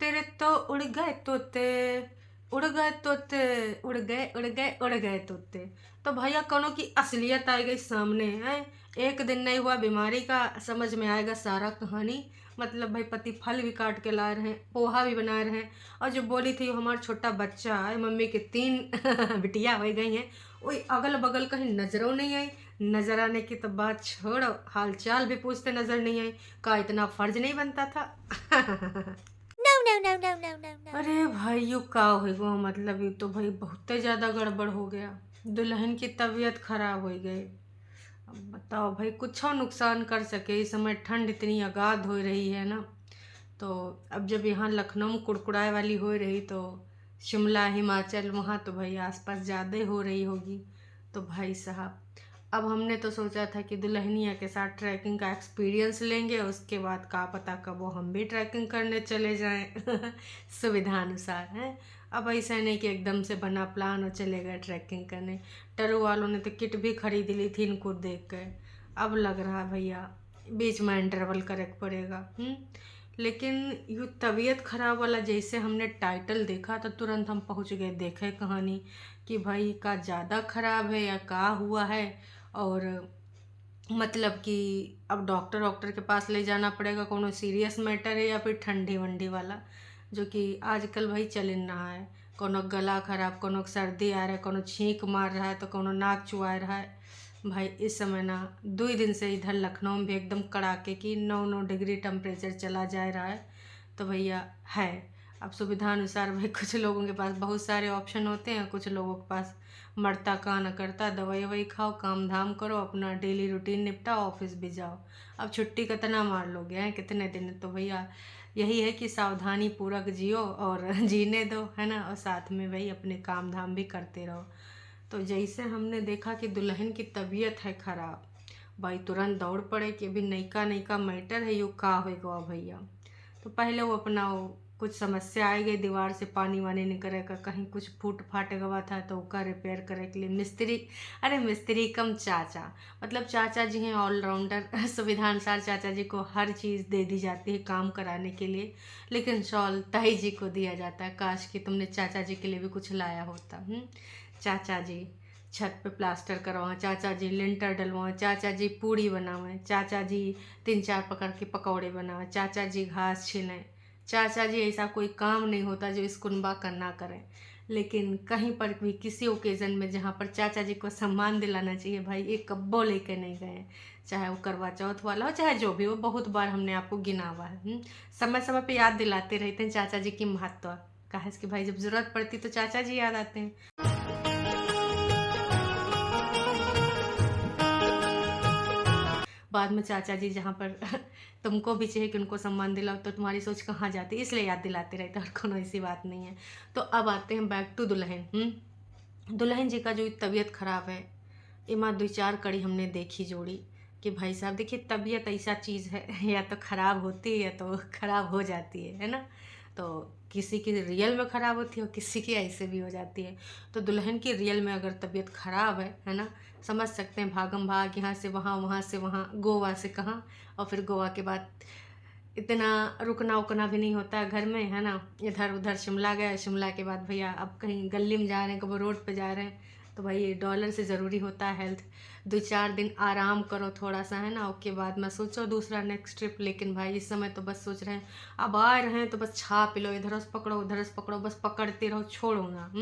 तेरे तो उड़ गए तोते, उड़ गए तोते, उड़ गए उड़ गए उड़ गए तोते। तो भैया कोनो की असलियत आ गई सामने है। एक दिन नहीं हुआ बीमारी का, समझ में आएगा सारा कहानी। मतलब भाई पति फल भी काट के ला रहे हैं, पोहा भी बना रहे हैं। और जो बोली थी हमारा छोटा बच्चा है, मम्मी की 3 बिटिया हो गई हैं, वही अगल बगल कहीं नजरों नहीं आई। नजर आने की तो बात छोड़ो, हालचाल भी पूछते नजर नहीं आई। का इतना फर्ज नहीं बनता था। No, no, no, no, no, no, no. अरे भाई यू का होएगो, मतलब ये तो भाई बहुत ज़्यादा गड़बड़ हो गया। दुल्हन की तबीयत खराब हो गई। अब बताओ भाई, कुछ नुकसान कर सके। इस समय ठंड इतनी अगाध हो रही है ना, तो अब जब यहाँ लखनऊ में कुड़कुड़ाए वाली हो रही, तो शिमला हिमाचल वहाँ तो भाई आसपास ज़्यादा हो रही होगी। तो भाई साहब, अब हमने तो सोचा था कि दुल्हनिया के साथ ट्रैकिंग का एक्सपीरियंस लेंगे, उसके बाद का पता कब वो हम भी ट्रैकिंग करने चले जाएं। सुविधा अनुसार है। अब ऐसा नहीं कि एकदम से बना प्लान और चले गए ट्रैकिंग करने। टरू वालों ने तो किट भी खरीद ली थी इनको देख कर। अब लग रहा भैया बीच में इंटरवल करेक्ट पड़ेगा। लेकिन यूँ तबीयत खराब वाला जैसे हमने टाइटल देखा तो तुरंत हम पहुंच गए देखे कहानी कि भाई का ज़्यादा खराब है या का हुआ है। और मतलब कि अब डॉक्टर वॉक्टर के पास ले जाना पड़ेगा, कोनो सीरियस मैटर है या फिर ठंडी वंडी वाला, जो कि आजकल भाई चल इन रहा है। कोनो गला खराब, कोनो सर्दी आ रहा है, कोनो छींक मार रहा है, तो कोनो नाक चुआ रहा है। भाई इस समय ना 2 दिन से इधर लखनऊ में भी एकदम कड़ाके की 9-9 डिग्री टेम्परेचर चला जा रहा है। तो भैया है, अब सुविधा अनुसार भाई कुछ लोगों के पास बहुत सारे ऑप्शन होते हैं, कुछ लोगों के पास मरता का न करता, दवाई ववाई खाओ, काम धाम करो, अपना डेली रूटीन निपटाओ, ऑफिस भी जाओ। अब छुट्टी कितना मार लोगे हैं, कितने दिन। तो भैया यही है कि सावधानी पूर्वक जियो और जीने दो, है ना, और साथ में भाई अपने काम धाम भी करते रहो। तो जैसे हमने देखा कि दुल्हन की तबीयत है खराब, भाई तुरंत दौड़ पड़े कि अभी नयका नयका मैटर है, यू का होगा भैया। तो पहले वो अपना वो कुछ समस्या आई गई, दीवार से पानी वानी निकले का, कहीं कुछ फूट फाट गवा था तो उसका रिपेयर करे के लिए मिस्त्री, अरे मिस्त्री कम चाचा, मतलब चाचा जी हैं ऑलराउंडर। सुविधा अनुसार चाचा जी को हर चीज़ दे दी जाती है काम कराने के लिए, लेकिन शॉल ताई जी को दिया जाता है। काश कि तुमने चाचा जी के लिए भी कुछ लाया होता। चाचा जी छत पे प्लास्टर करवाएं, चाचा जी लिंटर डलवाएं, चाचा जी पूड़ी बनावें, चाचा जी 3-4 प्रकार के पकौड़े बनावें, चाचा जी घास छिलें। चाचा जी ऐसा कोई काम नहीं होता जो इस कुनबा का ना करें। लेकिन कहीं पर भी किसी ओकेज़न में जहाँ पर चाचा जी को सम्मान दिलाना चाहिए, भाई एक कब्बो लेके नहीं गए। चाहे वो करवा चौथ वाला हो, चाहे जो भी हो, बहुत बार हमने आपको गिना हुआ है। समय समय पे याद दिलाते रहते हैं चाचा जी की महत्व। काहे कि भाई जब ज़रूरत पड़ती तो चाचा जी याद आते हैं। बाद में चाचा जी जहाँ पर तुमको भी चाहिए कि उनको सम्मान दिलाओ, तो तुम्हारी सोच कहाँ जाती है, इसलिए याद दिलाते रहते हैं, और कोनो ऐसी बात नहीं है। तो अब आते हैं बैक टू दुल्हन। दुल्हन जी का जो तबीयत खराब है, इमा 2-4 कड़ी हमने देखी जोड़ी कि भाई साहब देखिए, तबीयत ऐसा चीज़ है या तो ख़राब होती है या तो ख़राब हो जाती है ना। तो किसी की रियल में ख़राब होती है और किसी की ऐसे भी हो जाती है। तो दुल्हन की रियल में अगर तबीयत ख़राब है ना, समझ सकते हैं, भागम भाग यहाँ से वहाँ, वहाँ से वहाँ, गोवा से कहाँ, और फिर गोवा के बाद इतना रुकना उकना भी नहीं होता है घर में, है ना। इधर उधर शिमला गए, शिमला के बाद भैया अब कहीं गली में जा रहे हैं, कभी रोड पे जा रहे हैं, तो भाई ये डॉलर से ज़रूरी होता है हेल्थ। 2-4 दिन आराम करो थोड़ा सा, है ना, उसके बाद मैं सोचो दूसरा नेक्स्ट ट्रिप। लेकिन भाई इस समय तो बस सोच रहे हैं, अब आ रहे हैं तो बस छाप लो, इधर से पकड़ो उधर से पकड़ो, बस पकड़ते रहो, छोड़ो ना।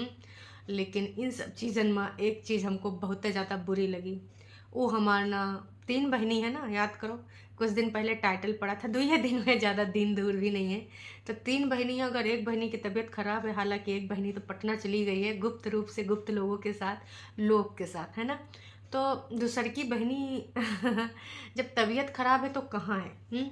लेकिन इन सब चीज़न में एक चीज़ हमको बहुत ज़्यादा बुरी लगी। वो हमारा ना 3 बहनी है ना, याद करो, कुछ दिन पहले टाइटल पड़ा था, 2 ही दिन में, ज़्यादा दिन दूर भी नहीं है। तो 3 बहनी है, अगर एक बहनी की तबीयत खराब है, हालांकि एक बहनी तो पटना चली गई है गुप्त रूप से, गुप्त लोगों के साथ, लोग के साथ, है ना। तो दूसर की बहनी जब तबीयत खराब है तो कहाँ है।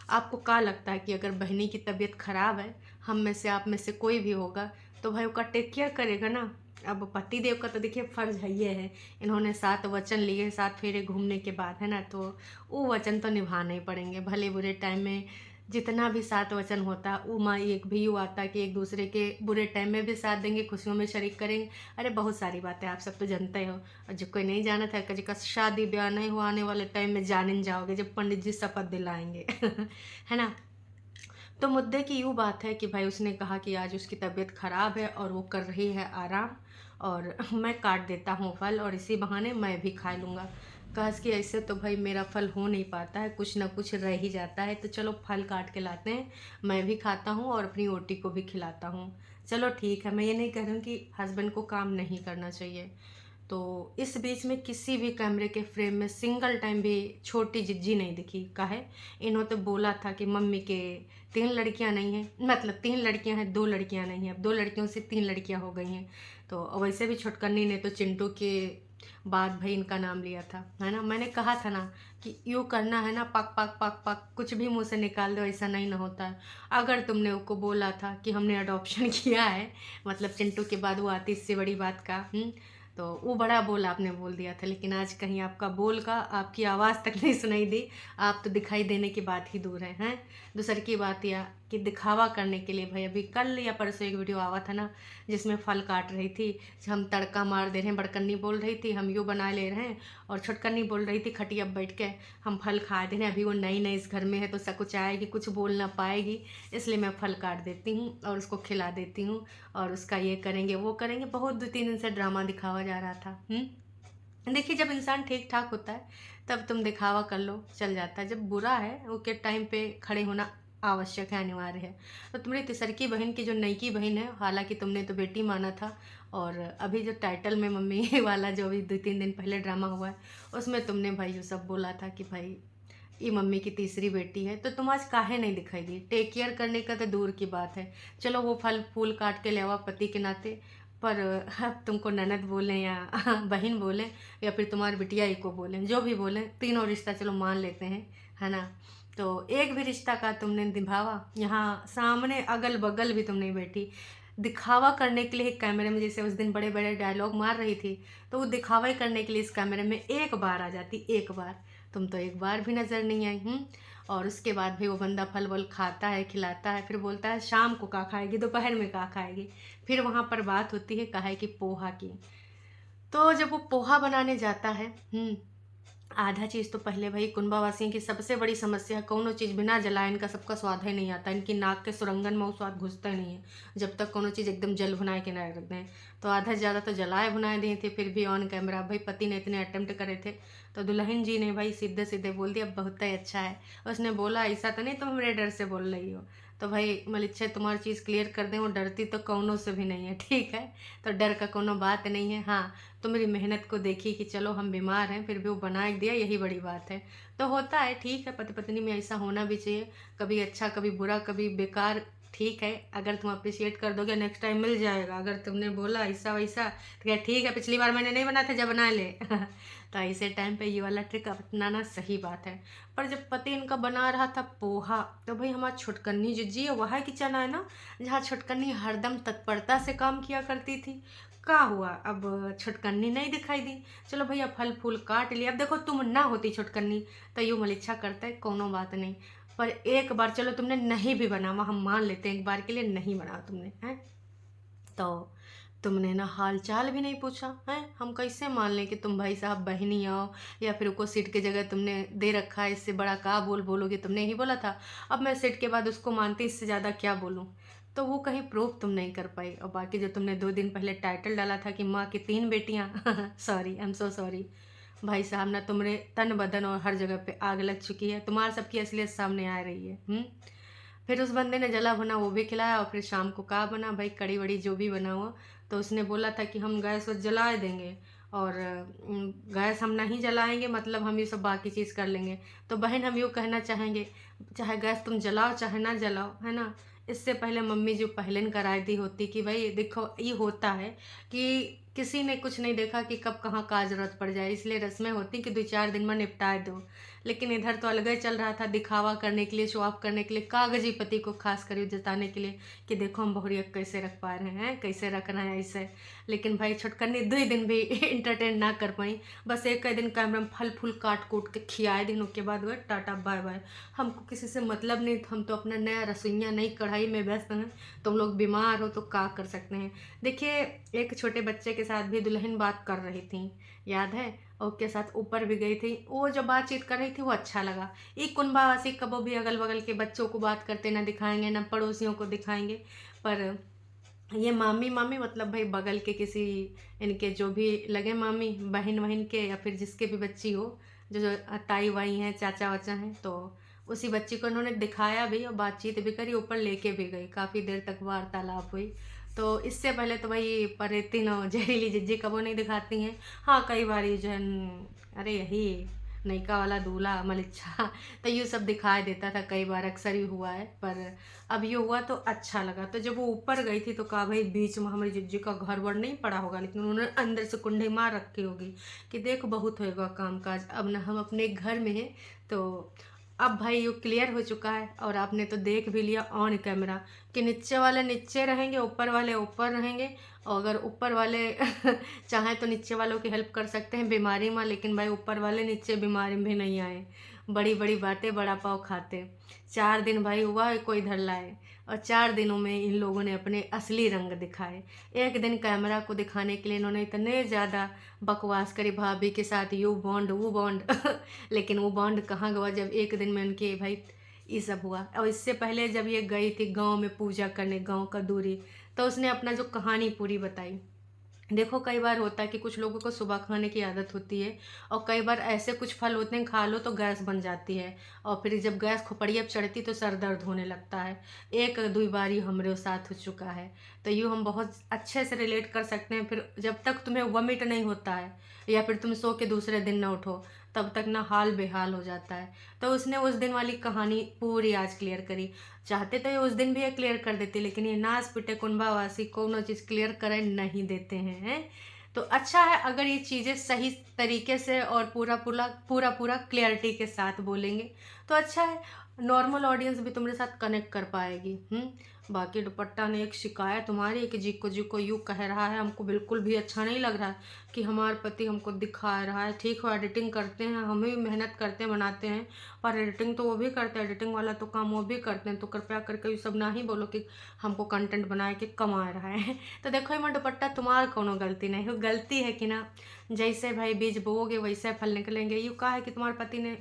आपको क्या लगता है कि अगर बहनी की तबीयत खराब है, हम में से, आप में से कोई भी होगा, तो भाई उसका टेक केयर करेगा ना। अब पति देव का तो देखिए फर्ज है, ये है, इन्होंने 7 वचन लिए, 7 फेरे घूमने के बाद, है ना, तो वो वचन तो निभाने ही पड़ेंगे। भले बुरे टाइम में जितना भी 7 वचन होता है, वो माँ एक भी यू आता कि एक दूसरे के बुरे टाइम में भी साथ देंगे, खुशियों में शरीक करेंगे। अरे बहुत सारी बातें आप सब तो जानते हो। और जो कोई नहीं जाना था, कभी का शादी ब्याह नहीं हुआ, आने वाले टाइम में जान जाओगे जब पंडित जी शपथ दिलाएंगे। है ना। तो मुद्दे की यूँ बात है कि भाई उसने कहा कि आज उसकी तबीयत ख़राब है और वो कर रही है आराम, और मैं काट देता हूँ फल और इसी बहाने मैं भी खा लूँगा। काश कि ऐसे तो भाई मेरा फल हो नहीं पाता है, कुछ ना कुछ रह ही जाता है, तो चलो फल काट के लाते हैं, मैं भी खाता हूँ और अपनी ओटी को भी खिलाता हूँ। चलो ठीक है, मैं ये नहीं कह रही हूँ कि हस्बैंड को काम नहीं करना चाहिए। तो इस बीच में किसी भी कैमरे के फ्रेम में सिंगल टाइम भी छोटी जिज्जी नहीं दिखी। काहे? इन्होंने तो बोला था कि मम्मी के 3 लड़कियां नहीं हैं, मतलब 3 लड़कियां हैं, 2 लड़कियां नहीं हैं, अब 2 लड़कियों से 3 लड़कियां हो गई हैं। तो वैसे भी छोटकन्नी ने तो चिंटू के बाद भाई इनका नाम लिया था, है ना। मैंने कहा था ना कि यूँ करना है ना, पक पक पक पक कुछ भी मुंह से निकाल दो, ऐसा नहीं ना होता है। अगर तुमने उसको बोला था कि हमने अडॉप्शन किया है, मतलब चिंटू के बाद वो आती, इससे बड़ी बात का तो वो बड़ा बोल आपने बोल दिया था, लेकिन आज कहीं आपका बोल का आपकी आवाज़ तक नहीं सुनाई दी। आप तो दिखाई देने की बात ही दूर हैं। दूसर की बात यह कि दिखावा करने के लिए भाई अभी कल या परसों एक वीडियो आवा था ना, जिसमें फल काट रही थी, हम तड़का मार दे रहे हैं, बड़कन्नी बोल रही थी हम यूँ बना ले रहे हैं, और छोटकन्नी बोल रही थी खटिया बैठ के हम फल खा दे रहे हैं, अभी वो नई नई इस घर में है तो सकुचाएगी, कुछ बोल ना पाएगी, इसलिए मैं फल काट देती हूँ और उसको खिला देती हूँ, और उसका ये करेंगे वो करेंगे। बहुत 2-3 दिन से ड्रामा दिखावा जा रहा था। देखिए, जब इंसान ठीक ठाक होता है तब तुम दिखावा कर लो, चल जाता है। जब बुरा है वो के टाइम पे खड़े होना आवश्यक है, अनिवार्य है। तो तुम्हारी तिसरकी बहन की जो नईकी बहन है, हालांकि तुमने तो बेटी माना था, और अभी जो टाइटल में मम्मी वाला जो अभी 2-3 दिन पहले ड्रामा हुआ है, उसमें तुमने भाई जो सब बोला था कि भाई ये मम्मी की तीसरी बेटी है, तो तुम आज काहे नहीं दिखाई दी? टेक केयर करने का तो दूर की बात है, चलो वो फल फूल काट के ले आवा पति के नाते, पर अब तुमको ननद बोलें या बहन बोलें या फिर तुम्हारी बिटिया ही को बोलें, जो भी बोलें, तीनों रिश्ता चलो मान लेते हैं, है ना। तो एक भी रिश्ता का तुमने निभावा, यहाँ सामने अगल बगल भी तुम नहीं बैठी। दिखावा करने के लिए कैमरे में, जैसे उस दिन बड़े बड़े डायलॉग मार रही थी, तो वो दिखावा ही करने के लिए इस कैमरे में एक बार आ जाती, एक बार। तुम तो एक बार भी नज़र नहीं आई। और उसके बाद भी वो बंदा फल वल खाता है, खिलाता है, फिर बोलता है शाम को क्या खाएगी, दोपहर में क्या खाएगी। फिर वहाँ पर बात होती है कहा है कि पोहा की। तो जब वो पोहा बनाने जाता है, आधा चीज़ तो पहले भाई कुंभावासियों की सबसे बड़ी समस्या है, कौनो चीज़ बिना जलाए इनका सबका स्वाद ही नहीं आता, इनकी नाक के सुरंगन में वो स्वाद घुसता ही नहीं है जब तक कोनो चीज़ एकदम जल भुनाए के ना रख दें। तो आधा से ज़्यादा तो जलाए भुनाए दिए थे, फिर भी ऑन कैमरा भाई पति ने इतने अटेम्प्ट करे थे, तो दुल्हन जी ने भाई सीधे सीधे बोल दिया बहुत ही अच्छा है। उसने बोला ऐसा तो नहीं तुम मेरे डर से बोल रही हो? तो भाई मलिच्छा तुम्हारी चीज़ क्लियर कर दें, वो डरती तो कौनों से भी नहीं है, ठीक है। तो डर का कोनो बात नहीं है। हाँ, तो मेरी मेहनत को देखी कि चलो हम बीमार हैं फिर भी वो बना दिया, यही बड़ी बात है। तो होता है, ठीक है, पति पत्नी में ऐसा होना भी चाहिए, कभी अच्छा कभी बुरा कभी बेकार, ठीक है। अगर तुम अप्रिशिएट कर दोगे नेक्स्ट टाइम मिल जाएगा। अगर तुमने बोला ऐसा वैसा तो क्या ठीक है, पिछली बार मैंने नहीं बनाया था जब बना ले तो ऐसे टाइम पे ये वाला ट्रिक अपनाना सही बात है। पर जब पति इनका बना रहा था पोहा, तो भाई हमारी छोटकन्नी जिज्जी है, वह किचन है ना जहाँ छोटकन्नी हरदम तत्परता से काम किया करती थी। का हुआ अब छोटकन्नी नहीं दिखाई दी। चलो भैया फल फूल काट लिया, अब देखो तुम ना होती छोटकन्नी तो यूँ मलिच्छा करता है, कोनो बात नहीं। पर एक बार चलो तुमने नहीं भी बनावा, हम मान लेते हैं एक बार के लिए नहीं बना तुमने, हैं तो तुमने ना हाल चाल भी नहीं पूछा है। हम कैसे मान लें कि तुम भाई साहब बहनी आओ, या फिर उसको सीट की जगह तुमने दे रखा है, इससे बड़ा का बोलोगे, तुमने ही बोला था। अब मैं सीट के बाद उसको मानती, इससे ज़्यादा क्या बोलूँ। तो वो कहीं प्रूफ तुम नहीं कर पाई। और बाकी जो तुमने 2 दिन पहले टाइटल डाला था कि माँ की 3 बेटियाँ sorry, I am so sorry भाई साहब, ना तुम्हारे तन बदन और हर जगह पे आग लग चुकी है, तुम्हारे सबकी असलियत सामने आ रही है। फिर उस बंदे ने जला भुना वो भी खिलाया, और फिर शाम को का बना भाई कड़ी वड़ी जो भी बना हुआ, तो उसने बोला था कि हम गैस वैस जला देंगे, और गैस हम नहीं जलाएंगे, मतलब हम ये सब बाकी चीज़ कर लेंगे। तो बहन हम यूँ कहना चाहेंगे, चाहे गैस तुम जलाओ चाहे ना जलाओ, है ना, इससे पहले मम्मी जो पहले न कराई दी होती कि भाई देखो ये होता है कि किसी ने कुछ नहीं देखा कि कब कहाँ का जरूरत पड़ जाए, इसलिए रस्में होती कि 2-4 दिन में निपटा दो। लेकिन इधर तो अलग ही चल रहा था, दिखावा करने के लिए, शो ऑफ करने के लिए, कागजी पति को खास कर जताने के लिए कि देखो हम बहुरिया कैसे रख पा रहे हैं, कैसे रखना है ऐसे। लेकिन भाई छोटकन्नी 2 दिन भी इंटरटेन ना कर पाई, बस एक दिन कैमरा में फल फूल काट कूट के खियाए दिन, उसके बाद गए टाटा बाय बाय। हमको किसी से मतलब नहीं, हम तो अपना नया रसोइया नई कढ़ाई में व्यस्त हैं, तुम लोग बीमार हो तो क्या कर सकते हैं। देखिए, एक छोटे बच्चे के साथ भी दुल्हन बात कर रही थी, याद है, उसके साथ ऊपर भी गई थी। वो जो बातचीत कर रही थी वो अच्छा लगा। ये कुंभावासी कबो भी अगल बगल के बच्चों को बात करते ना दिखाएंगे, ना पड़ोसियों को दिखाएंगे। पर ये मामी मामी मतलब भाई बगल के किसी, इनके जो भी लगे मामी बहन वहन के, या फिर जिसके भी बच्ची हो, जो जो ताई वाई हैं, चाचा वाचा हैं, तो उसी बच्ची को उन्होंने दिखाया भी और बातचीत भी करी, ऊपर लेके भी गई, काफ़ी देर तक वार्तालाप हुई। तो इससे पहले तो भाई परेतिन और जहरीली जिज्जी कबो नहीं दिखाती हैं। हाँ कई बार ये जो है अरे यही नयका वाला दूल्हा मलिच्छा तो ये सब दिखाई देता था, कई बार अक्सर ही हुआ है। पर अब ये हुआ तो अच्छा लगा। तो जब वो ऊपर गई थी तो कहा भाई बीच में हमारी जिज्जी का घर वर नहीं पड़ा होगा, लेकिन उन्होंने अंदर से कुंडी मार रखी होगी कि देखो बहुत होएगा काम काज, अब ना हम अपने घर में हैं। तो अब भाई ये क्लियर हो चुका है और आपने तो देख भी लिया ऑन कैमरा कि नीचे वाले नीचे रहेंगे, ऊपर वाले ऊपर रहेंगे। और अगर ऊपर वाले चाहें तो नीचे वालों की हेल्प कर सकते हैं बीमारी में, लेकिन भाई ऊपर वाले नीचे बीमारी में नहीं आए। बड़ी बड़ी बातें बड़ा पाव खाते। 4 दिन भाई हुआ है कोई धर लाए, और 4 दिनों में इन लोगों ने अपने असली रंग दिखाए। एक दिन कैमरा को दिखाने के लिए इन्होंने इतने ज़्यादा बकवास करी भाभी के साथ, यू बॉन्ड वो बॉन्ड लेकिन वो बॉन्ड कहाँ गवा जब एक दिन में उनके भाई ये सब हुआ। और इससे पहले जब ये गई थी गांव में पूजा करने, गांव का दूरी, तो उसने अपना जो कहानी पूरी बताई। देखो कई बार होता है कि कुछ लोगों को सुबह खाने की आदत होती है, और कई बार ऐसे कुछ फल होते हैं खा लो तो गैस बन जाती है, और फिर जब गैस खोपड़िया पे चढ़ती तो सर दर्द होने लगता है। एक दो बार ही हमारे साथ हो चुका है। तो यूँ हम बहुत अच्छे से रिलेट कर सकते हैं। फिर जब तक तुम्हें वमिट नहीं होता है, या फिर तुम सो के दूसरे दिन ना उठो, तब तक ना हाल बेहाल हो जाता है। तो उसने उस दिन वाली कहानी पूरी आज क्लियर करी। चाहते तो ये उस दिन भी ये क्लियर कर देती, लेकिन ये नाच पिटे कुंभावासी कोनो चीज़ क्लियर करे नहीं देते हैं। तो अच्छा है अगर ये चीज़ें सही तरीके से और पूरा पूरा पूरा पूरा क्लियरिटी के साथ बोलेंगे तो अच्छा है। नॉर्मल ऑडियंस भी तुम्हारे साथ कनेक्ट कर पाएगी। बाकी दुपट्टा ने एक शिकायत तुम्हारी कि जी को यूँ कह रहा है, हमको बिल्कुल भी अच्छा नहीं लग रहा है कि हमारा पति हमको दिखा रहा है। ठीक हो एडिटिंग करते हैं, हमें भी मेहनत करते हैं बनाते हैं, पर एडिटिंग तो वो भी करते हैं, एडिटिंग वाला तो काम वो भी करते हैं। तो कृपया करके ये सब ना ही बोलो कि हमको कंटेंट बनाए के कमा रहा है तो देखो ये दुपट्टा तुम्हारा कोनो गलती नहीं हो, गलती है कि ना जैसे भाई बीज बोओगे वैसे फल निकलेंगे। यूँ कहा है कि तुम्हारे पति ने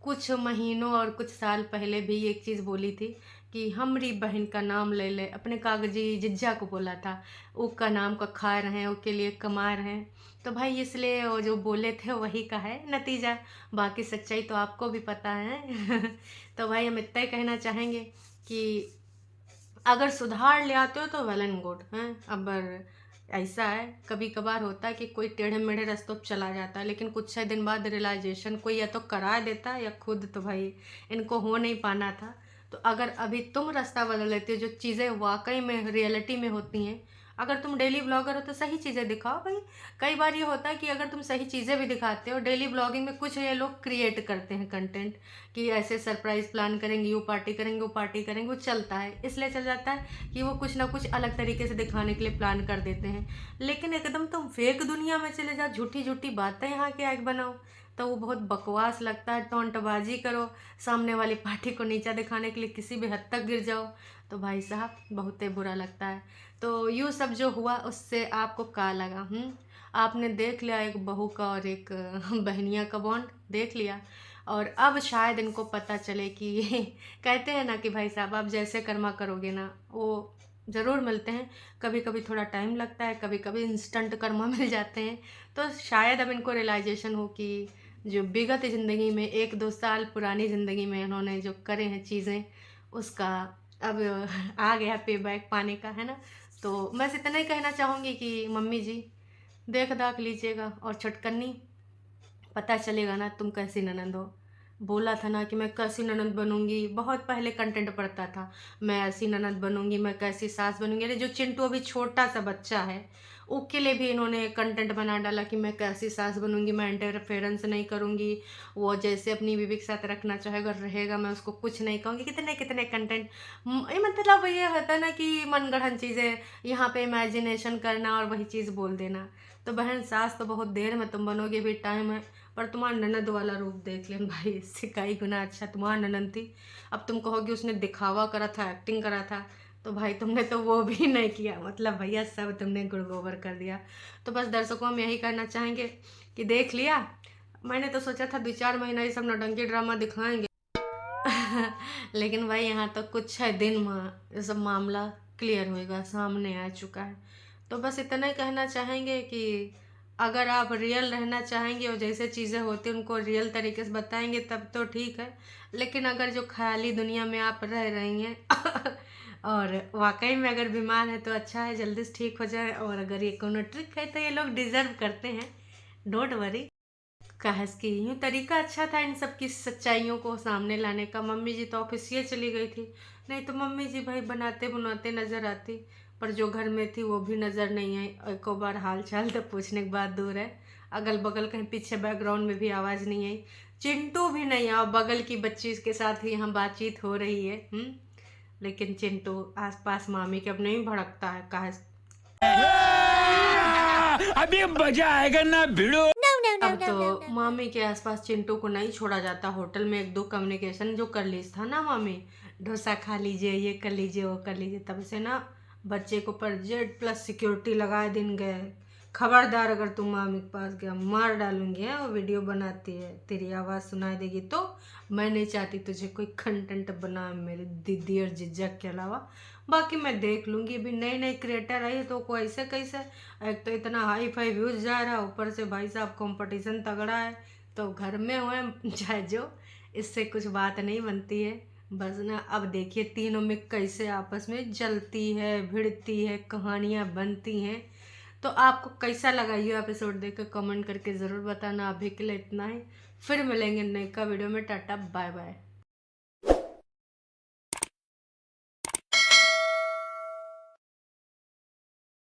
कुछ महीनों और कुछ साल पहले भी एक चीज़ बोली थी कि हमरी बहन का नाम ले ले, अपने कागजी जिज्जा को बोला था, उसका नाम का खा रहे हैं, उसके लिए कमा रहे हैं। तो भाई इसलिए वो जो बोले थे वही का है नतीजा, बाकी सच्चाई तो आपको भी पता है तो भाई हम इतना ही कहना चाहेंगे कि अगर सुधार ले आते हो तो वेल एंड गुड हैं। अब ऐसा है कभी कभार होता है कि कोई टेढ़े मेढ़े रास्तों पर चला जाता है, लेकिन कुछ ही दिन बाद रियलाइजेशन कोई या तो करा देता है या खुद तो भाई इनको हो नहीं पाना था। तो अगर अभी तुम रास्ता बदल लेते हो, जो चीज़ें वाकई में रियलिटी में होती हैं, अगर तुम डेली ब्लॉगर हो तो सही चीज़ें दिखाओ भाई। कई बार ये होता है कि अगर तुम सही चीज़ें भी दिखाते हो, डेली ब्लॉगिंग में कुछ ये लोग क्रिएट करते हैं कंटेंट कि ऐसे सरप्राइज प्लान करेंगे, वो पार्टी करेंगे, वो पार्टी करेंगे, वो चलता है, इसलिए चल जाता है कि वो कुछ ना कुछ अलग तरीके से दिखाने के लिए प्लान कर देते हैं। लेकिन एकदम तुम फेक दुनिया में चले जाओ, झूठी झूठी बातें यहाँ के आग बनाओ, तो वो बहुत बकवास लगता है। टोंटबाजी करो, सामने वाली पार्टी को नीचा दिखाने के लिए किसी भी हद तक गिर जाओ, तो भाई साहब बहुत ही बुरा लगता है। तो यूँ सब जो हुआ उससे आपको क्या लगा? आपने देख लिया एक बहू का और एक बहनिया का बॉन्ड देख लिया, और अब शायद इनको पता चले कि कहते हैं ना कि भाई साहब आप जैसे कर्मा करोगे ना वो ज़रूर मिलते हैं। कभी कभी थोड़ा टाइम लगता है, कभी कभी इंस्टेंट कर्मा मिल जाते हैं। तो शायद अब इनको रियलाइजेशन हो कि जो विगत ज़िंदगी में 1-2 साल पुरानी ज़िंदगी में इन्होंने जो करे हैं चीज़ें, उसका अब आ गया पे बैक पाने का, है ना। तो बस इतना ही कहना चाहूँगी कि मम्मी जी देख दाख लीजिएगा, और छटकन्नी पता चलेगा ना तुम कैसी ननंद हो। बोला था ना कि मैं कैसी ननंद बनूंगी, बहुत पहले कंटेंट पड़ता था मैं ऐसी ननंद बनूंगी, मैं कैसी सास बनूंगी। अरे जो चिंटू अभी छोटा सा बच्चा है उसके लिए भी इन्होंने कंटेंट बना डाला कि मैं कैसी सास बनूंगी, मैं इंटरफेरेंस नहीं करूंगी, वो जैसे अपनी बीवी के साथ रखना चाहेगा रहेगा, मैं उसको कुछ नहीं कहूँगी। कितने कितने कंटेंट, ये मतलब ये होता है ना कि मनगढ़ंत चीज़ें यहाँ पे इमेजिनेशन करना और वही चीज़ बोल देना। तो बहन सास तो बहुत देर में तुम बनोगे, भी टाइम है। पर तुम्हारा ननद वाला रूप देख लें भाई, इससे कई गुना अच्छा तुम्हारा ननद थी। अब तुम कहोगे उसने दिखावा करा था, एक्टिंग करा था, तो भाई तुमने तो वो भी नहीं किया, मतलब भैया सब तुमने गुड़ गोबर कर दिया। तो बस दर्शकों हम यही कहना चाहेंगे कि देख लिया। मैंने तो सोचा था 2-4 महीना ये सब नौटंकी ड्रामा दिखाएंगे लेकिन भाई यहाँ तो कुछ है दिन में ये सब मामला क्लियर होएगा, सामने आ चुका है। तो बस इतना ही कहना चाहेंगे कि अगर आप रियल रहना चाहेंगे और जैसे चीज़ें होती हैं उनको रियल तरीके से बताएंगे तब तो ठीक है, लेकिन अगर जो ख्याली दुनिया में आप रह रही हैं और वाकई में अगर बीमार है तो अच्छा है, जल्दी से ठीक हो जाए। और अगर ये कोनो ट्रिक है तो ये लोग डिजर्व करते हैं, डोंट वरी। काहस की यूँ तरीका अच्छा था इन सब की सच्चाइयों को सामने लाने का। मम्मी जी तो ऑफिस ये चली गई थी, नहीं तो मम्मी जी भाई बनाते बनाते नज़र आती, पर जो घर में थी वो भी नज़र नहीं आई। एक बार हाल चाल तो पूछने की बात दूर है, अगल बगल कहीं पीछे बैकग्राउंड में भी आवाज़ नहीं आई, चिंटू भी नहीं आया, बगल की बच्ची के साथ ही यहाँ बातचीत हो रही है। लेकिन चिंटू आसपास मामी के अपने ही भड़कता है। काहस अभी मजा आएगा ना भिड़ो। अब तो मामी के आसपास चिंटू को नहीं छोड़ा जाता। होटल में 1-2 कम्युनिकेशन जो कर ली था ना, मामी डोसा खा लीजिए, ये कर लीजिए, वो कर लीजिए, तब से ना बच्चे को पर Z+ सिक्योरिटी लगाए दिन गए। खबरदार अगर तुम मामी के पास गया मार डालूंगी है, वो वीडियो बनाती है, तेरी आवाज़ सुनाई देगी तो। मैं नहीं चाहती तुझे कोई कंटेंट बना मेरे दीदी और जीजा के अलावा। बाकी मैं देख लूँगी, अभी नई नई क्रिएटर आई है तो कोई ऐसे कैसे, एक तो इतना हाई फाई व्यूज़ जा रहा है, ऊपर से भाई साहब कंपटीशन तगड़ा है, तो घर में हुए चाहे जो, इससे कुछ बात नहीं बनती है। बस ना अब देखिए तीनों में कैसे आपस में जलती है, भिड़ती है, कहानियाँ बनती हैं। तो आपको कैसा लगा ये एपिसोड देख कर कमेंट करके ज़रूर बताना। अभी के लिए इतना ही, फिर मिलेंगे नए का वीडियो में। Tata bye bye.